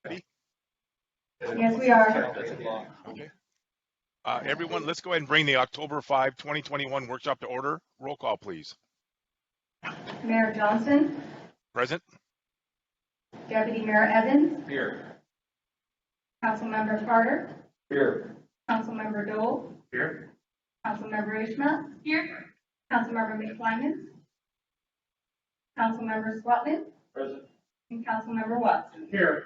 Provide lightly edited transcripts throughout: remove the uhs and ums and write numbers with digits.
Ready? Yes, we are. Okay. Everyone, let's go ahead and bring the October 5, 2021 workshop to order. Roll call, please. Mayor Johnson, Present. Deputy Mayor Evans, Here. Councilmember Carter, Here. Councilmember Dole, Here. Councilmember Ishmael, here, Councilmember McClymonds, Councilmember Swatman, Present. and Councilmember Watson. Here.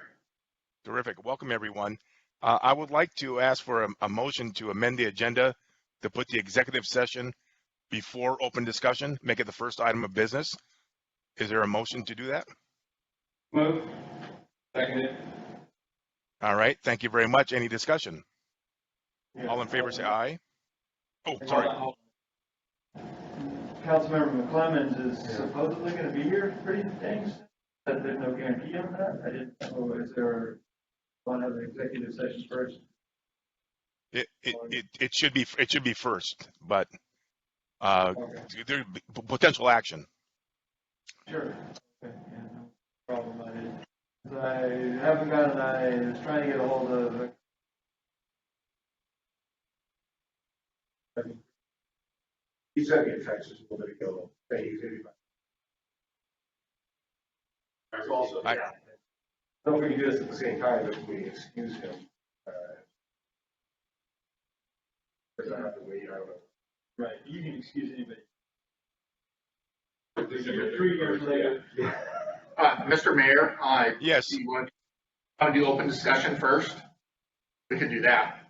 Terrific. Welcome, everyone. I would like to ask for a motion to amend the agenda to put the executive session before open discussion, make it the first item of business. Is there a motion to do that? Move. Seconded. All right. Thank you very much. Any discussion? Yeah. All in favor, say aye. Oh, sorry. Councilmember McClymonds is supposedly going to be here pretty things, but there's no guarantee on that. I didn't know, is there one of the executive sessions first? It should be first, but Okay. there potential action. Sure. Okay. Yeah, no problem. I haven't gotten, I was trying to get a hold of He sent me a text just a little bit ago saying he's going to be back. There's also, don't we can do this at the same time if we excuse him. Because I have to wait, I don't know. right. You can excuse anybody. 3 years later. Mr. Mayor, Yes. do you want to do open discussion first? We could do that.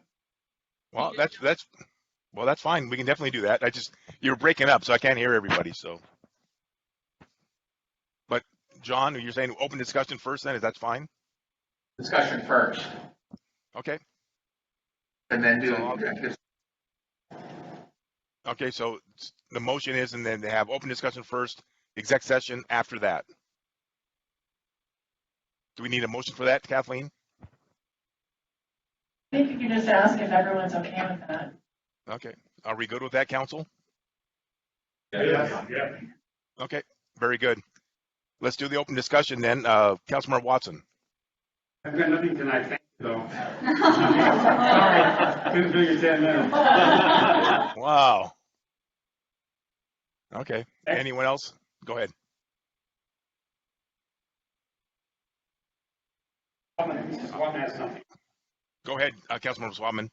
Well, that's fine. We can definitely do that. You're breaking up, so I can't hear everybody. So, but John, you're saying open discussion first, then is that fine? Discussion first, Okay. and then do So executive. Okay. So the motion is, and then they have open discussion first, exec session after that. Do we need a motion for that, Kathleen? I think you can just ask if everyone's okay with that. Okay. Are we good with that, council? Yeah. Okay. Very good. Let's do the open discussion then. Councilmember Watson. I've got nothing tonight, thank you, though. Couldn't figure 10 minutes. Wow. Okay. Anyone else? Go ahead. Go ahead, Councilmember Swatman.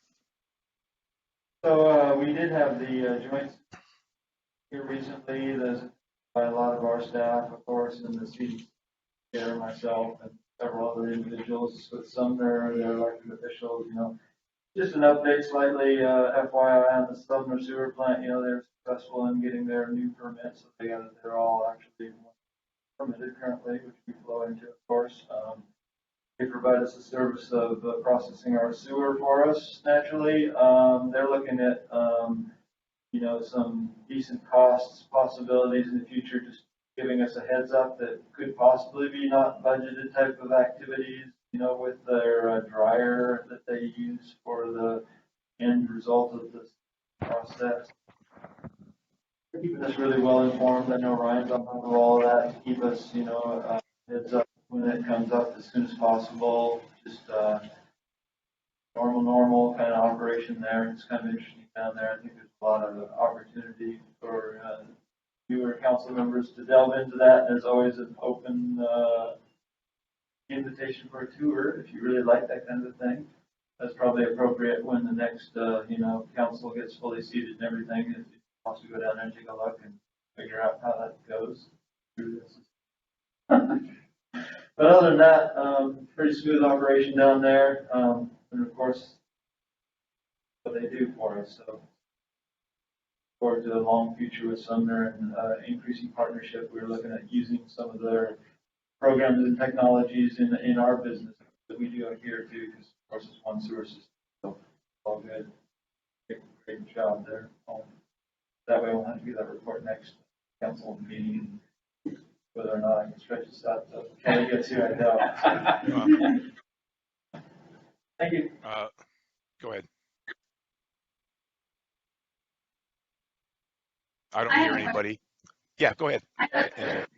So we did have the joint here recently. There's by a lot of our staff, of course, and the city chair, myself, and several other individuals with some their elected officials. You know, just an update, slightly FYI on the Sumner sewer plant. You know, they're successful in getting their new permits. So they're all actually permitted currently, which we flow into, of course. They provide us a service of processing our sewer for us naturally. They're looking at, you know, some decent costs, possibilities in the future, just giving us a heads up that could possibly be not budgeted type of activities, you know, with their dryer that they use for the end result of this process. They're keeping us really well informed. I know Ryan's on top of all of that to keep us, you know, heads up when it comes up as soon as possible. Just normal kind of operation there. It's kind of interesting down there. I think there's a lot of opportunity for newer council members to delve into that. There's always an open invitation for a tour if you really like that kind of thing. That's probably appropriate when the next you know, council gets fully seated and everything. If you want to go down there and take a look and figure out how that goes through this. But other than that, pretty smooth operation down there. And of course, what they do for us. So, forward to a long future with Sumner and increasing partnership. We're looking at using some of their programs and technologies in our business that we do here too, because of course it's one sewer system. So, all good. Great job there. That way we'll have to get that report next council meeting. Whether or not I can stretch this out so Kelly gets here, I know. Thank you. Go ahead. I don't hear anybody. Yeah, go ahead. I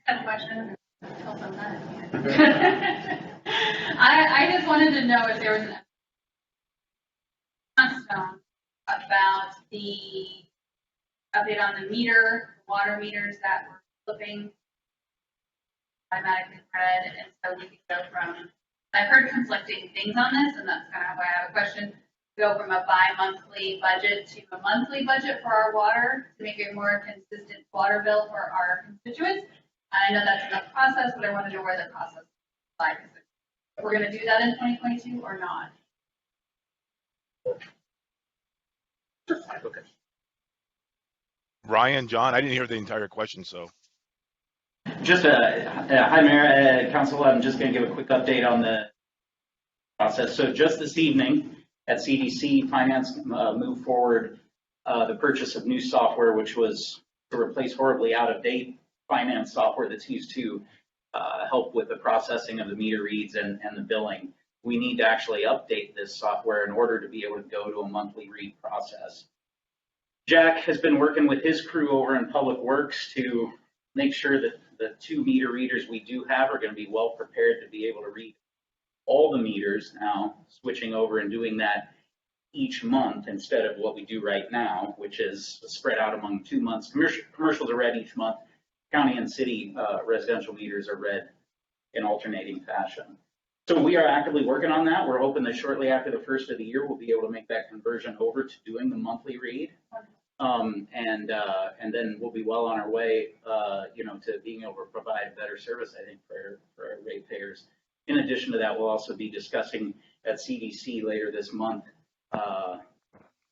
have a question until I'm done. I just wanted to know if there was an milestone about the update on the water meters that were flipping automatically red, and so we could go from, I've heard conflicting things on this, and that's kind of why I have a question, go from a bi-monthly budget to a monthly budget for our water to make it a more consistent water bill for our constituents. And I know that's in the process, but I want to know where the process lies. If we're going to do that in 2022 or not. Okay. Ryan, John, I didn't hear the entire question, so. Just hi, Mayor, Council. I'm just going to give a quick update on the process. So just this evening at CDC, Finance moved forward the purchase of new software, which was to replace horribly out-of-date finance software that's used to help with the processing of the meter reads and the billing. We need to actually update this software in order to be able to go to a monthly read process. Jack has been working with his crew over in Public Works to make sure that the 2 meter readers we do have are going to be well prepared to be able to read all the meters now, switching over and doing that each month instead of what we do right now, which is spread out among 2 months. Commercials are read each month. County and city residential meters are read in alternating fashion. So we are actively working on that. We're hoping that shortly after the first of the year, we'll be able to make that conversion over to doing the monthly read. And then we'll be well on our way, to being able to provide better service, I think, for our ratepayers. In addition to that, we'll also be discussing at CDC later this month,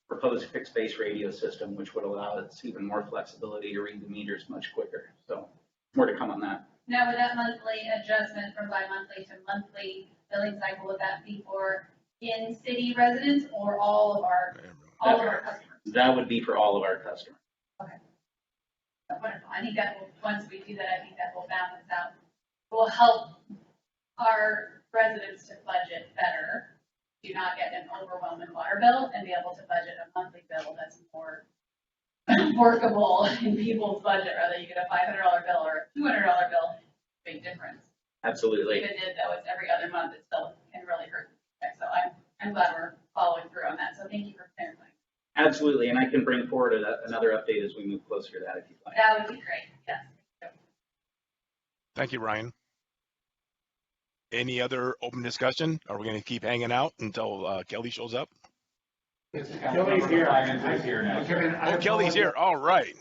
proposed fixed base radio system, which would allow us even more flexibility to read the meters much quicker. So more to come on that. Now, with that monthly adjustment from bi-monthly to monthly billing cycle, would that be for in-city residents or all of our customers? That would be for all of our customers. Okay. Wonderful. I think that will, once we do that, I think that will balance out. It will help our residents to budget better, do not get an overwhelming water bill, and be able to budget a monthly bill that's more workable in people's budget, rather you get a $500 bill or a $200 bill, big difference. Absolutely. Even though it's every other month, it still can really hurt. So I'm glad we're following through on that. So thank you for clarifying. Absolutely, and I can bring forward another update as we move closer to that if you'd like. That would be great, yes. Thank you, Ryan. Any other open discussion? Are we going to keep hanging out until Kelly shows up? Kelly's here. I'm here now. Oh, Kelly's here. All right.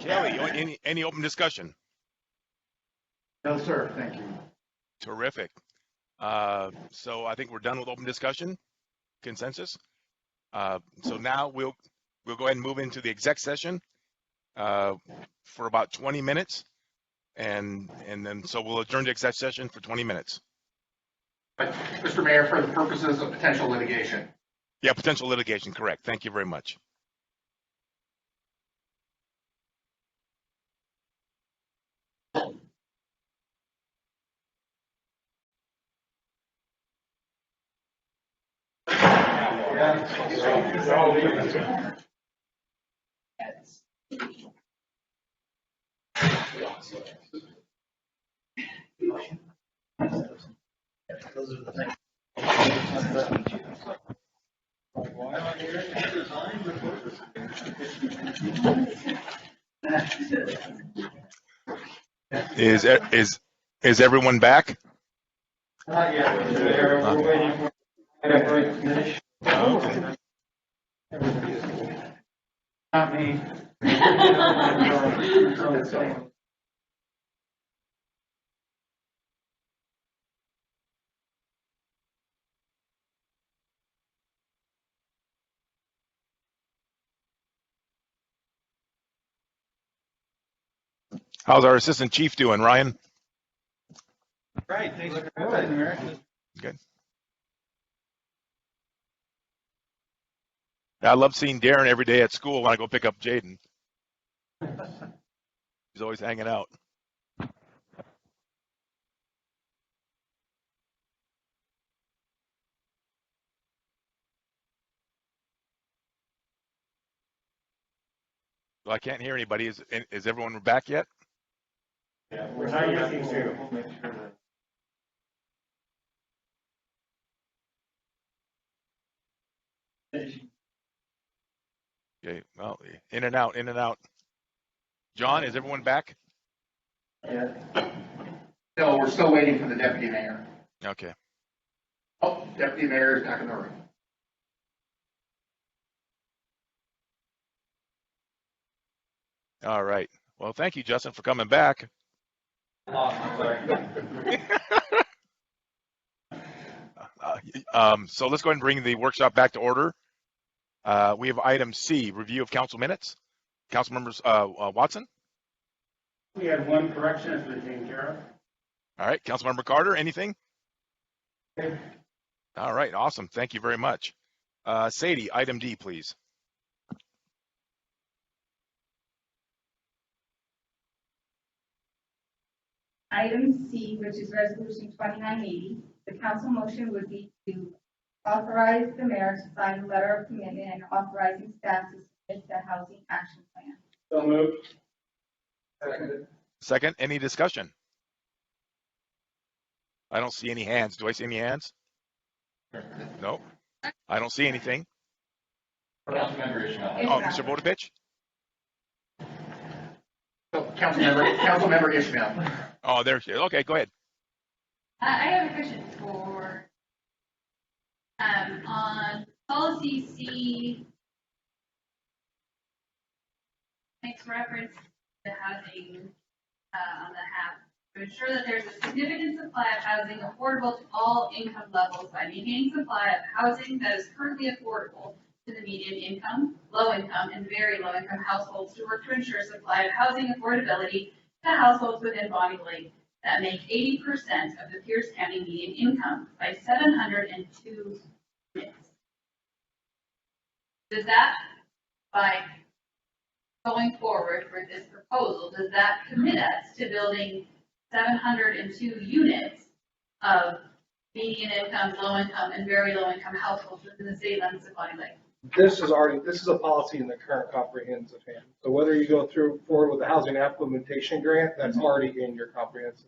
Kelly, any open discussion? No, sir. Thank you. Terrific. So I think we're done with open discussion. Consensus. So now we'll go ahead and move into the exec session for about 20 minutes. And then so we'll adjourn the exec session for 20 minutes. Mr. Mayor, for the purposes of potential litigation. Yeah, potential litigation, correct. Thank you very much. Is everyone back? Not yet. We're waiting for it to finish. Okay. Not me. How's our assistant chief doing, Ryan? Right, thanks for coming. Good. I love seeing Darren every day at school when I go pick up Jaden. He's always hanging out. Well, I can't hear anybody. Is everyone back yet? Yeah, we're not using Zoom. Okay, well, in and out, in and out. John, is everyone back? Yeah. No, we're still waiting for the deputy mayor. Okay. Oh, deputy mayor is back in the room. All right. Well, thank you, Justin, for coming back. So let's go ahead and bring the workshop back to order. We have item C, review of council minutes. Council members Watson. We had one correction that's been taken care of. All right. Councilmember Carter, anything? All right. Awesome. Thank you very much. Sadie, item D, please. Item C, which is resolution 2980, the council motion would be to authorize the mayor to sign a letter of commitment and authorizing staff to submit the housing action plan. So moved. Second, any discussion? I don't see any hands. Do I see any hands? No. I don't see anything. Councilmember Ishmael. Oh, Mr. Vodovich? So, Councilmember Ishmael. Oh, there she is. Okay, go ahead. I have a question for, on policy C, makes reference to housing, on the half, to ensure that there's a significant supply of housing affordable to all income levels by maintaining supply of housing that is currently affordable to the median income, low income, and very low income households to work to ensure supply of housing affordability to households within Bonney Lake that make 80% of the Pierce County median income by 702 units. Does that, by going forward with this proposal, does that commit us to building 702 units of median income, low income, and very low income households within the city limits of Bonney Lake? This is a policy in the current comprehensive plan. So whether you go forward with the housing implementation grant, that's already in your comprehensive.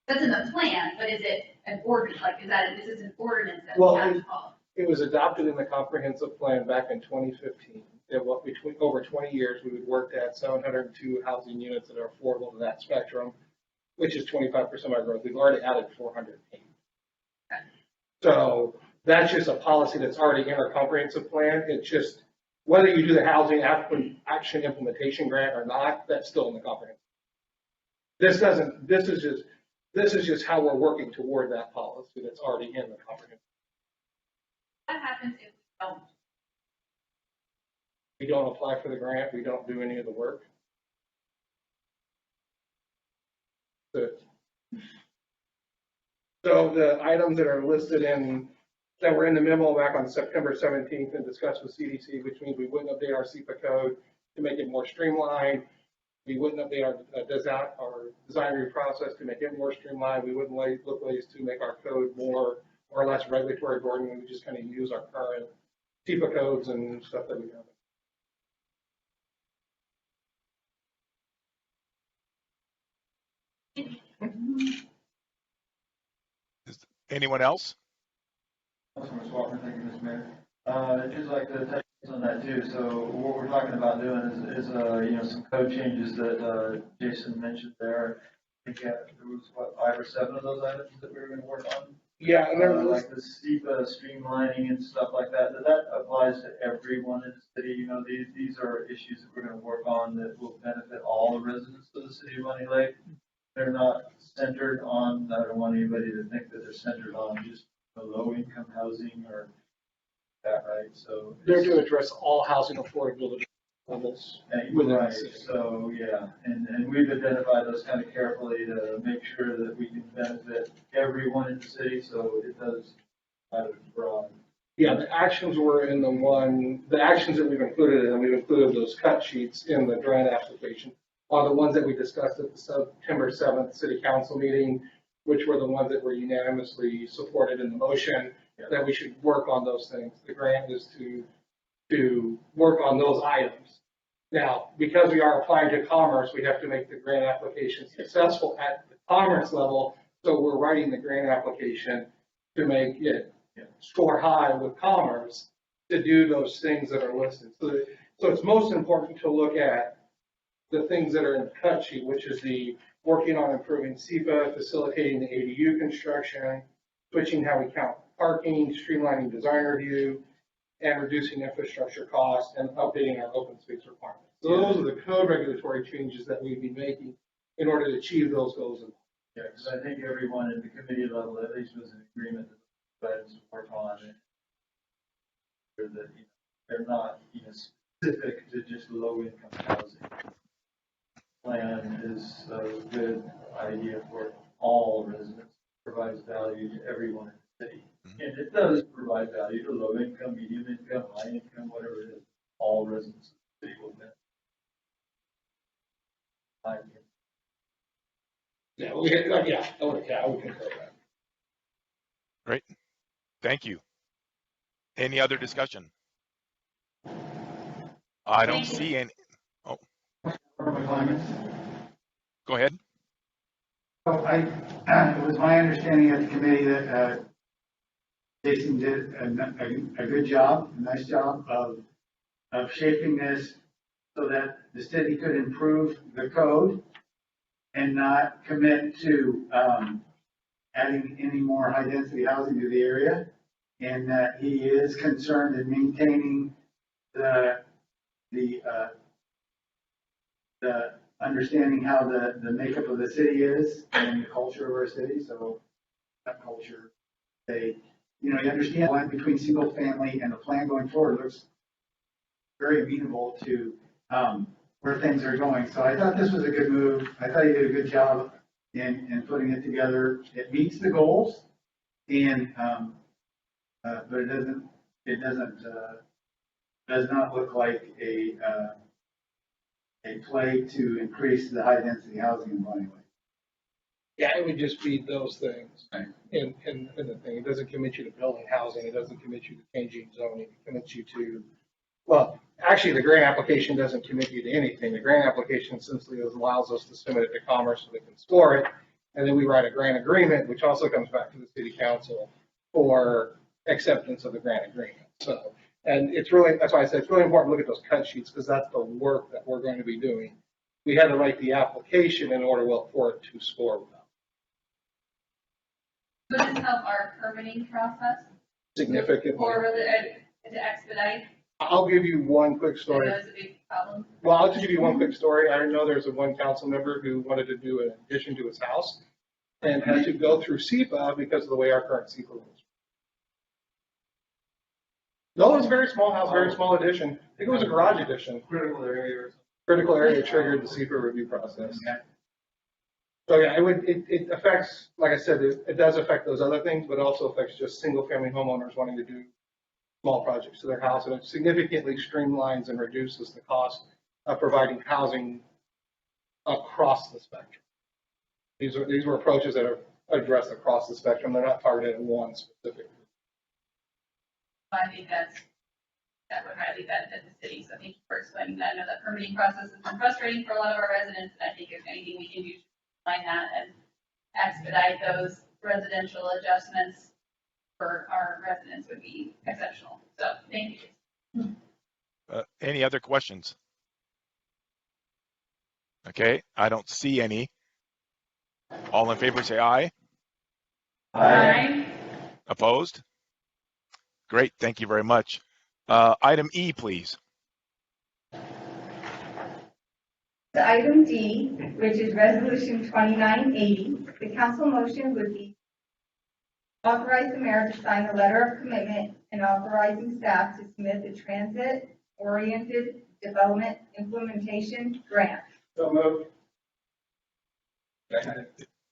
That's in the plan, but is it an ordinance? Like, this is an ordinance that Well, we have to follow? It was adopted in the comprehensive plan back in 2015. That between over 20 years, we would work to add 702 housing units that are affordable to that spectrum, which is 25% of our growth. We've already added 408. Okay. So that's just a policy that's already in our comprehensive plan. It's just whether you do the housing action implementation grant or not, that's still in the comprehensive. This is just how we're working toward that policy that's already in the comprehensive. What happens if we don't? We don't apply for the grant, we don't do any of the work. So the items that are listed that were in the memo back on September 17th and discussed with CDC, which means we wouldn't update our SEPA code to make it more streamlined. We wouldn't update our design review process to make it more streamlined. We wouldn't look ways to make our code more or less regulatory burden. We would just kind of use our current SEPA codes and stuff that we have. Anyone else? Councilman Swanton, thank you, Mr. Mayor. Just like to touch on that too. So what we're talking about doing is some code changes that Jason mentioned there. I think there was 5 or 7 of those items that we were going to work on. Yeah, and there was like the SEPA streamlining and stuff like that. That applies to everyone in the city. You know, these are issues that we're going to work on that will benefit all the residents of the city of Bonney Lake. They're not centered on. I don't want anybody to think that they're centered on just low income housing or that, right? So they're to address all housing affordability levels within the city. So yeah, and we've identified those kind of carefully to make sure that we can benefit everyone in the city. So it does kind of broad. Yeah, the actions were in the actions that we've included, and we've included those cut sheets in the grant application, are the ones that we discussed at the September 7th City Council meeting, which were the ones that were unanimously supported in the motion, that we should work on those things. The grant is to work on those items. Now, because we are applying to commerce, we have to make the grant application successful at the commerce level. So we're writing the grant application to make it score high with commerce to do those things that are listed. So it's most important to look at the things that are in the cut sheet, which is the working on improving SEPA, facilitating the ADU construction, switching how we count parking, streamlining design review, and reducing infrastructure costs and updating our open space requirements. So those are the code regulatory changes that we'd be making in order to achieve those goals. Yeah, because I think everyone at the committee level at least was in agreement that it's work on it. Or that, they're not, specific to just low income housing. Plan is a good idea for all residents, provides value to everyone in the city. And it does provide value to low income, medium income, high income, whatever it is, all residents of the city will benefit. Yeah, I would concur with that. Great. Thank you. Any other discussion? I don't see any. Oh, go ahead. So it was my understanding at the committee that Jason did a good job, a nice job of shaping this so that the city could improve the code and not commit to adding any more high density housing to the area. And that he is concerned in maintaining the understanding how the makeup of the city is and the culture of our city. So that culture, you understand the line between single family and the plan going forward looks very amenable to where things are going. So I thought this was a good move. I thought he did a good job in putting it together. It meets the goals, and but it does not look like a play to increase the high density housing in Bonney. Yeah, it would just be those things. And the thing, it doesn't commit you to building housing, it doesn't commit you to changing zoning, it commits you to, well, actually, the grant application doesn't commit you to anything. The grant application simply allows us to submit it to Commerce so they can store it. And then we write a grant agreement, which also comes back to the city council for acceptance of the grant agreement. So, and it's really, that's why I said it's really important to look at those cut sheets, because that's the work that we're going to be doing. We had to write the application in order for it to score with them. Would this help our permitting process? Significantly. Or will it to expedite? I'll give you one quick I story. know it's a big problem. Well, I'll just give you one quick story. I know there's one council member who wanted to do an addition to his house and had to go through SEPA because of the way our current SEPA rules. No, it was a very small house, very small addition. I think it was a garage addition. Critical area triggered the SEPA review process. So yeah, it affects, like I said, it does affect those other things, but it also affects just single family homeowners wanting to do small projects to their house, and it significantly streamlines and reduces the cost of providing housing across the spectrum. These were approaches that are addressed across the spectrum. They're not targeted at one specific. I think that would highly benefit the city. So thank you for explaining that. I know that permitting process has been frustrating for a lot of our residents, and I think if anything we can do to find that and expedite those residential adjustments for our residents would be exceptional. So thank you. Any other questions? Okay, I don't see any. All in favor, say aye. Aye. Opposed? Great, thank you very much. Item E, please. The item D, which is resolution 2980, the council motion would be authorize the mayor to sign a letter of commitment and authorizing staff to submit the transit-oriented development implementation grant. So moved.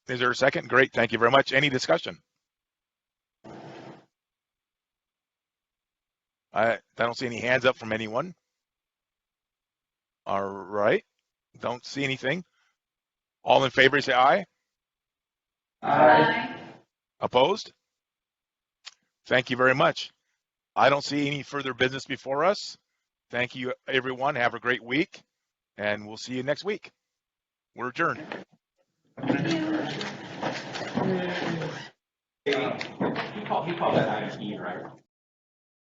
Is there a second? Great, thank you very much. Any discussion? I don't see any hands up from anyone. All right, don't see anything. All in favor, say aye. Aye. Opposed? Thank you very much. I don't see any further business before us. Thank you, everyone. Have a great week, and we'll see you next week. We're adjourned. He called that item E, right?